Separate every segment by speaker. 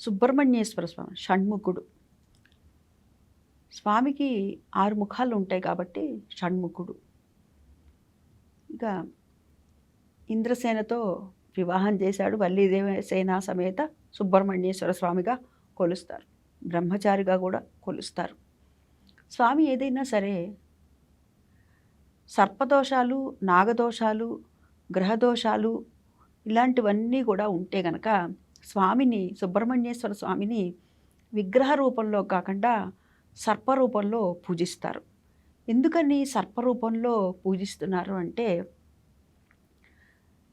Speaker 1: సుబ్రహ్మణ్యేశ్వర స్వామి షణ్ముఖుడు. స్వామికి 6 ముఖాలు ఉంటాయి కాబట్టి షణ్ముఖుడు. ఇక ఇంద్రసేనతో వివాహం చేశాడు. వల్లీదేవసేన సమేత సుబ్రహ్మణ్యేశ్వర స్వామిగా కొలుస్తారు. బ్రహ్మచారిగా కూడా కొలుస్తారు. స్వామి ఏదైనా సరే సర్పదోషాలు, నాగదోషాలు, గ్రహదోషాలు ఇలాంటివన్నీ కూడా ఉంటే గనక స్వామిని, సుబ్రహ్మణ్యేశ్వర స్వామిని విగ్రహ రూపంలో కాకుండా సర్పరూపంలో పూజిస్తారు. ఎందుకని సర్పరూపంలో పూజిస్తున్నారు అంటే,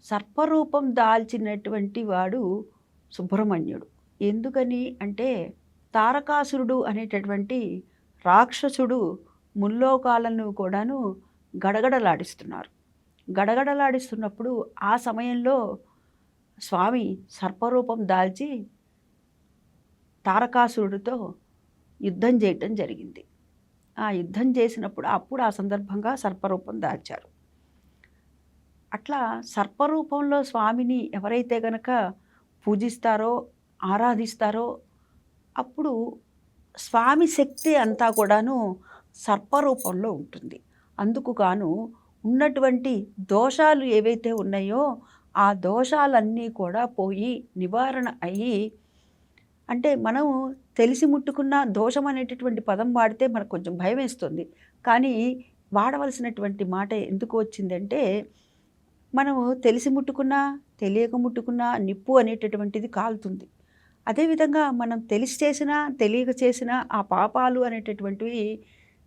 Speaker 1: సర్పరూపం దాల్చినటువంటి వాడు సుబ్రహ్మణ్యుడు. ఎందుకని అంటే, తారకాసురుడు అనేటటువంటి రాక్షసుడు ముల్లోకాలను కూడాను గడగడలాడిస్తున్నారు. గడగడలాడిస్తున్నప్పుడు ఆ సమయంలో స్వామి సర్పరూపం దాల్చి తారకాసురుడితో యుద్ధం చేయటం జరిగింది. ఆ యుద్ధం చేసినప్పుడు ఆ సందర్భంగా సర్పరూపం దాల్చారు. అట్లా సర్పరూపంలో స్వామిని ఎవరైతే గనక పూజిస్తారో, ఆరాధిస్తారో అప్పుడు స్వామి శక్తి అంతా కూడాను సర్పరూపంలో ఉంటుంది. అందుకు గాను ఉన్నటువంటి దోషాలు ఏవైతే ఉన్నాయో ఆ దోషాలన్నీ కూడా పోయి నివారణ అయ్యి, అంటే మనం తెలిసి ముట్టుకున్న దోషం అనేటటువంటి పదం వాడితే మనకు కొంచెం భయం వేస్తుంది. కానీ వాడవలసినటువంటి మాట ఎందుకు వచ్చిందంటే, మనము తెలిసి ముట్టుకున్నా తెలియక ముట్టుకున్నా నిప్పు అనేటటువంటిది కాలుతుంది. అదేవిధంగా మనం తెలిసి చేసినా తెలియక చేసినా ఆ పాపాలు అనేటటువంటివి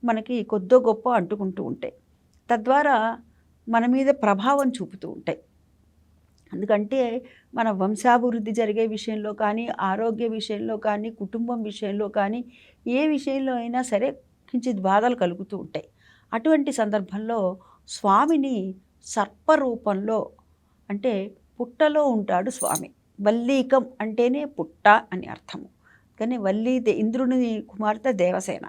Speaker 1: మనకి కొద్దో గొప్ప అంటుకుంటూ ఉంటాయి. తద్వారా మన మీద ప్రభావం చూపుతూ ఉంటాయి. ఎందుకంటే మన వంశాభివృద్ధి జరిగే విషయంలో కానీ, ఆరోగ్య విషయంలో కానీ, కుటుంబం విషయంలో కానీ, ఏ విషయంలో అయినా సరే కించిత్ బాధలు కలుగుతూ ఉంటాయి. అటువంటి సందర్భంలో స్వామిని సర్పరూపంలో, అంటే పుట్టలో ఉంటాడు స్వామి. వల్లీకం అంటేనే పుట్ట అని అర్థము. కానీ ఇంద్రుని కుమార్తె దేవసేన.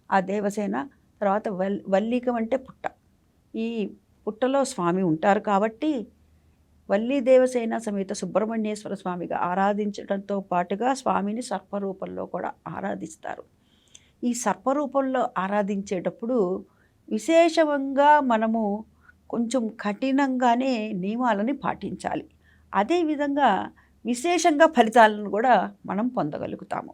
Speaker 1: ఆ దేవసేన తర్వాత వల్లీకం అంటే పుట్ట. ఈ పుట్టలో స్వామి ఉంటారు కాబట్టి వల్లీ దేవసేన సమేత సుబ్రహ్మణ్యేశ్వర స్వామిగా ఆరాధించడంతో పాటుగా స్వామిని సర్పరూపంలో కూడా ఆరాధిస్తారు. ఈ సర్పరూపంలో ఆరాధించేటప్పుడు విశేషంగా మనము కొంచెం కఠినంగానే నియమాలని పాటించాలి. అదేవిధంగా విశేషంగా ఫలితాలను కూడా మనం పొందగలుగుతాము.